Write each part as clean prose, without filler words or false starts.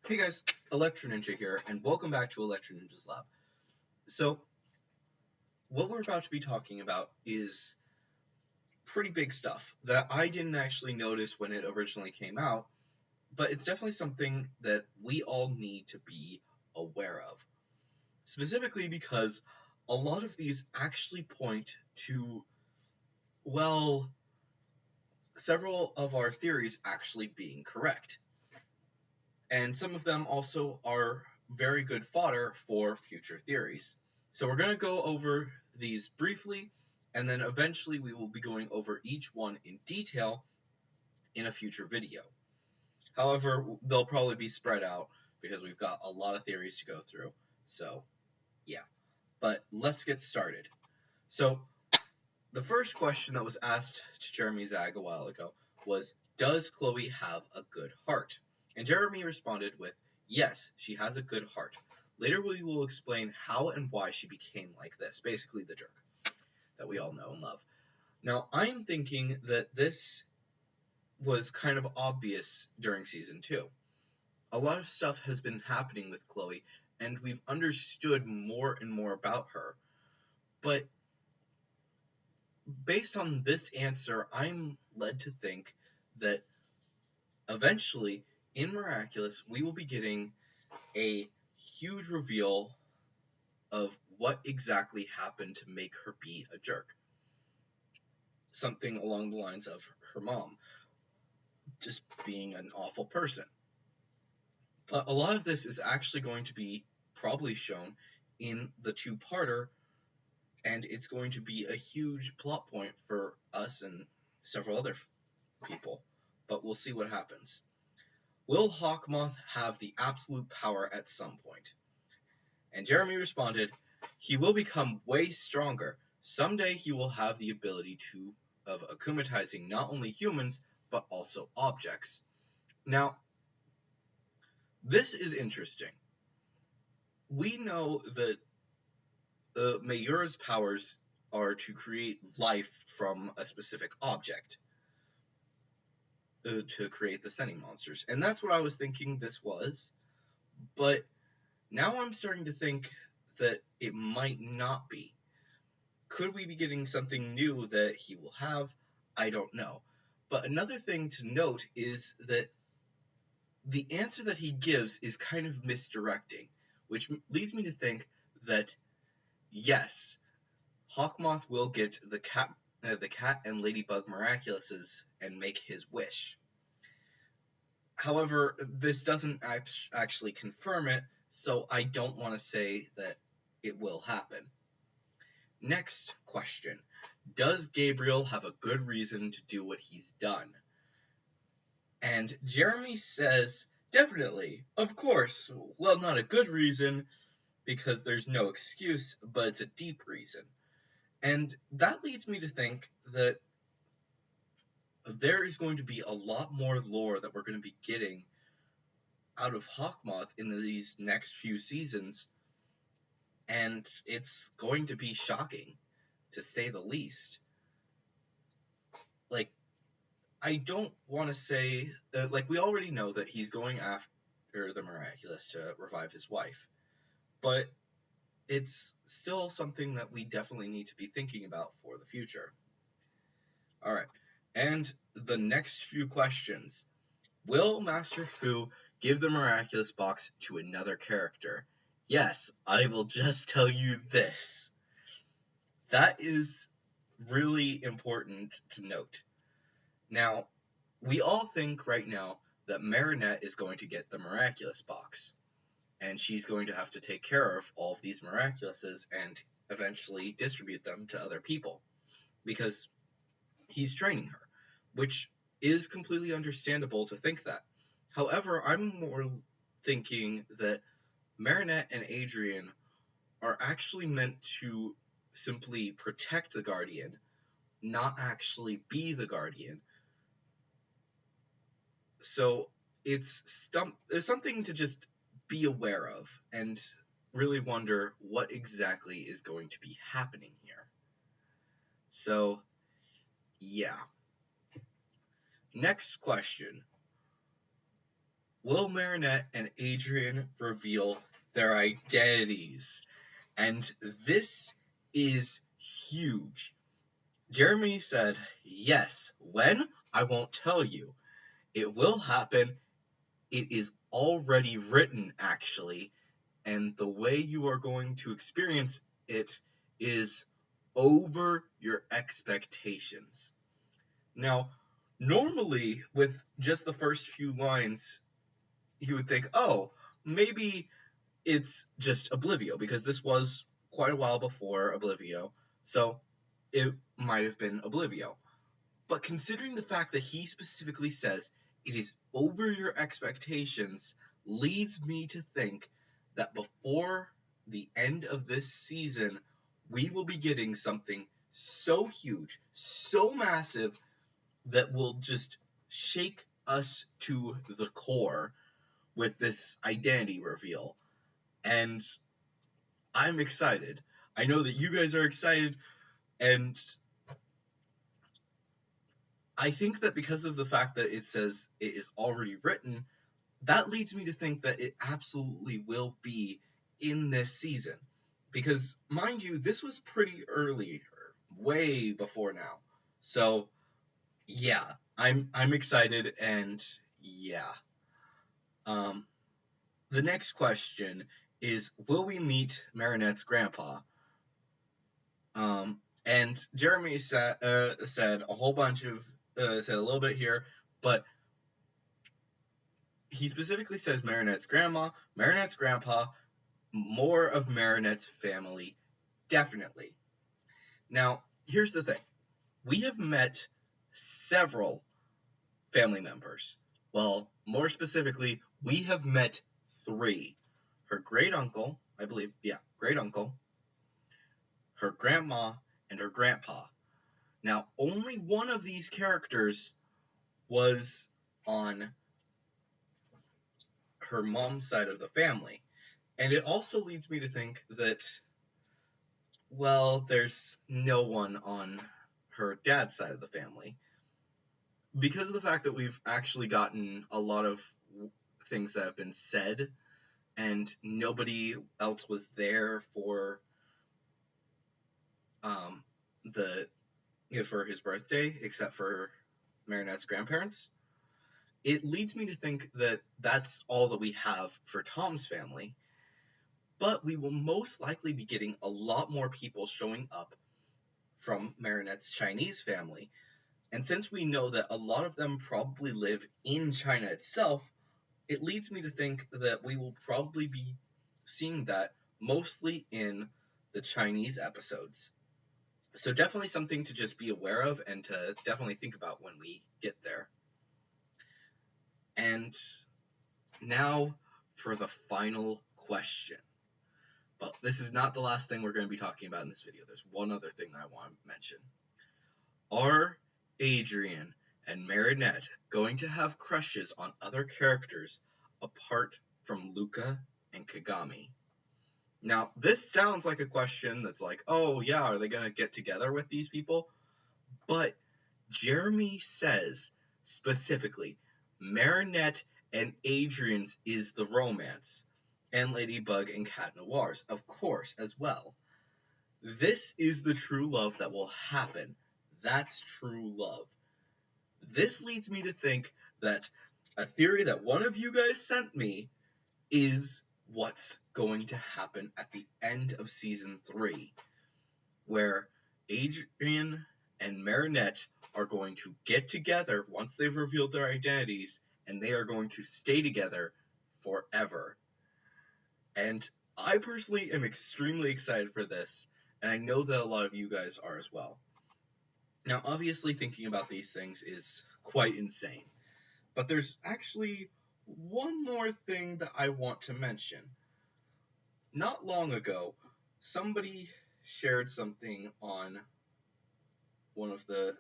Hey guys, Electro Ninja here, and welcome back to Electro Ninja's Lab. So, what we're about to be talking about is pretty big stuff that I didn't actually notice when it originally came out, but it's definitely something that we all need to be aware of. Specifically because a lot of these actually point to, well, several of our theories actually being correct. And some of them also are very good fodder for future theories. So we're going to go over these briefly, and then eventually we will be going over each one in detail in a future video. However, they'll probably be spread out because we've got a lot of theories to go through. So, yeah. But let's get started. So, the first question that was asked to Jeremy Zag a while ago was, does Chloe have a good heart? And Jeremy responded with, yes, she has a good heart. Later we will explain how and why she became like this, basically the jerk that we all know and love. Now, I'm thinking that this was kind of obvious during Season 2. A lot of stuff has been happening with Chloe, and we've understood more and more about her. But based on this answer, I'm led to think that eventually, in Miraculous, we will be getting a huge reveal of what exactly happened to make her be a jerk. Something along the lines of her mom just being an awful person. But a lot of this is actually going to be probably shown in the two-parter, and it's going to be a huge plot point for us and several other people. But we'll see what happens. Will Hawkmoth have the absolute power at some point? And Jeremy responded, he will become way stronger. Someday he will have the ability of akumatizing not only humans, but also objects. Now, this is interesting. We know that Mayura's powers are to create life from a specific object, to create the sending monsters. And that's what I was thinking this was. But now I'm starting to think that it might not be. Could we be getting something new that he will have? I don't know. But another thing to note is that the answer that he gives is kind of misdirecting, which leads me to think that, yes, Hawkmoth will get the cat and Ladybug Miraculouses and make his wish. However, this doesn't actually confirm it, so I don't want to say that it will happen. Next question. Does Gabriel have a good reason to do what he's done? And Jeremy says, definitely, of course. Well, not a good reason, because there's no excuse, but it's a deep reason. And that leads me to think that there is going to be a lot more lore that we're going to be getting out of Hawkmoth in these next few seasons, and it's going to be shocking, to say the least. Like, I don't want to say, we already know that he's going after the Miraculous to revive his wife, but it's still something that we definitely need to be thinking about for the future. Alright, and the next few questions. Will Master Fu give the Miraculous Box to another character? Yes, I will just tell you this. That is really important to note. Now, we all think right now that Marinette is going to get the Miraculous Box, and she's going to have to take care of all of these Miraculouses and eventually distribute them to other people, because he's training her, which is completely understandable to think that. However, I'm more thinking that Marinette and Adrian are actually meant to simply protect the Guardian, not actually be the Guardian. So it's something to just be aware of and really wonder what exactly is going to be happening here. So, yeah. Next question. will Marinette and Adrian reveal their identities? And this is huge. Jeremy said, yes. When? I won't tell you. It will happen. It is already written, actually. And the way you are going to experience it is over your expectations. Now, normally, with just the first few lines, you would think, oh, maybe it's just Oblivio, because this was quite a while before Oblivio, so it might have been Oblivio. But considering the fact that he specifically says it is over your expectations, leads me to think that before the end of this season, we will be getting something so huge, so massive, that will just shake us to the core with this identity reveal. And I'm excited. I know that you guys are excited, and I think that because of the fact that it says it is already written, that leads me to think that it absolutely will be in this season. Because, mind you, this was pretty early, way before now. So, yeah, I'm excited, and yeah. Um, the next question is, will we meet Marinette's grandpa? And Jeremy said a whole bunch of said a little bit here, but he specifically says Marinette's grandma, Marinette's grandpa, more of Marinette's family, definitely. Now, here's the thing: we have met several family members. Well, more specifically, we have met three: her great uncle, I believe, yeah, great uncle, her grandma, and her grandpa. Now, only one of these characters was on her mom's side of the family. And it also leads me to think that, well, there's no one on her dad's side of the family. Because of the fact that we've actually gotten a lot of things that have been said, and nobody else was there for the for his birthday except for Marinette's grandparents, it leads me to think that that's all that we have for Tom's family. But we will most likely be getting a lot more people showing up from Marinette's Chinese family. And since we know that a lot of them probably live in China itself, it leads me to think that we will probably be seeing that mostly in the Chinese episodes. So definitely something to just be aware of and to definitely think about when we get there. And now for the final question. But this is not the last thing we're going to be talking about in this video. There's one other thing that I want to mention. Are Adrian and Marinette going to have crushes on other characters apart from Luca and Kagami? Now, this sounds like a question that's like, oh yeah, are they going to get together with these people? But Jeremy says specifically, Marinette and Adrian's is the romance, and Ladybug and Cat Noir's, of course, as well. This is the true love that will happen. That's true love. This leads me to think that a theory that one of you guys sent me is what's going to happen at the end of season 3, where Adrian and Marinette are going to get together once they've revealed their identities, and they are going to stay together forever. And I personally am extremely excited for this, and I know that a lot of you guys are as well. Now, obviously, thinking about these things is quite insane, but there's actually one more thing that I want to mention. Not long ago, somebody shared something on one of the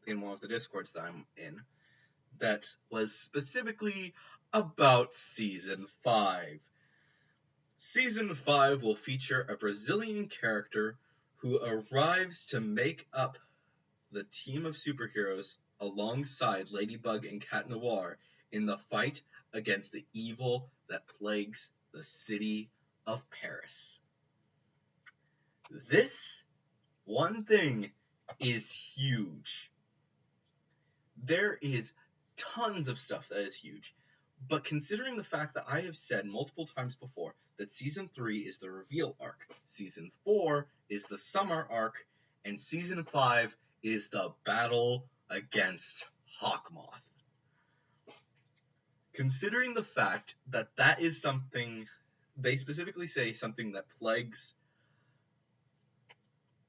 in one of the discords that I'm in that was specifically about season 5. Season 5 will feature a Brazilian character who arrives to make up the team of superheroes alongside Ladybug and Cat Noir in the fight against the evil that plagues the city of Paris. This one thing is huge. There is tons of stuff that is huge. But considering the fact that I have said multiple times before that Season 3 is the reveal arc, Season 4 is the summer arc, and Season 5 is the battle against Hawkmoth. Considering the fact that that is something, they specifically say something that plagues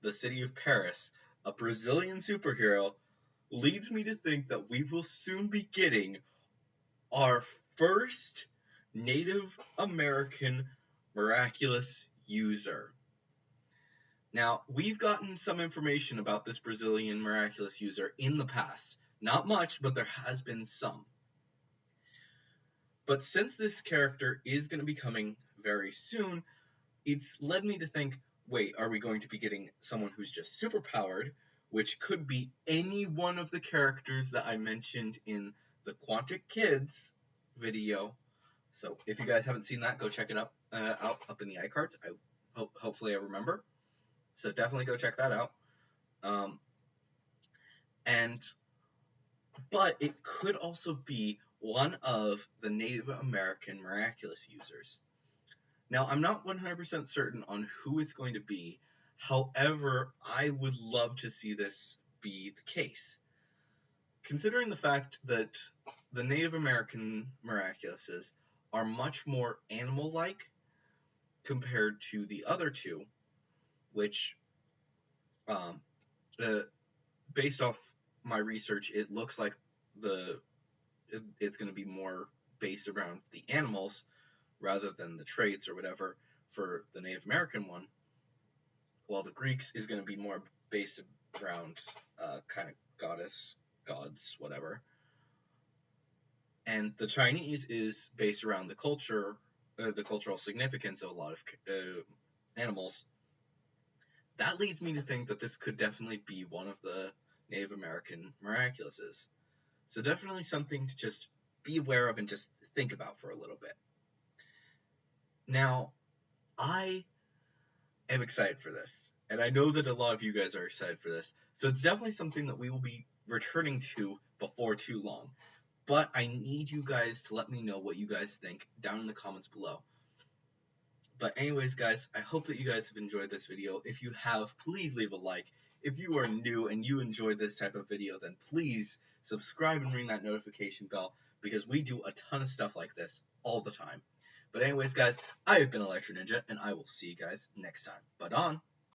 the city of Paris, a Brazilian superhero, leads me to think that we will soon be getting our first Native American miraculous user. Now, we've gotten some information about this Brazilian miraculous user in the past. Not much, but there has been some. But since this character is going to be coming very soon, it's led me to think, wait, are we going to be getting someone who's just superpowered, which could be any one of the characters that I mentioned in the Quantic Kids video. So if you guys haven't seen that, go check it up in the iCards. Hopefully I remember. So definitely go check that out. But it could also be one of the Native American miraculous users. Now, I'm not 100% certain on who it's going to be. However, I would love to see this be the case. Considering the fact that the Native American miraculouses are much more animal-like compared to the other two, which, based off my research, it looks like it's going to be more based around the animals rather than the traits or whatever for the Native American one, while the Greeks is going to be more based around kind of gods, whatever. And the Chinese is based around the culture, the cultural significance of a lot of animals. That leads me to think that this could definitely be one of the Native American miraculouses. So definitely something to just be aware of and just think about for a little bit. Now, I am excited for this, and I know that a lot of you guys are excited for this, so it's definitely something that we will be returning to before too long. But I need you guys to let me know what you guys think down in the comments below. But anyways, guys, I hope that you guys have enjoyed this video. If you have, please leave a like. If you are new and you enjoy this type of video, then please subscribe and ring that notification bell, because we do a ton of stuff like this all the time. But anyways, guys, I have been Electro Ninja, and I will see you guys next time. But on.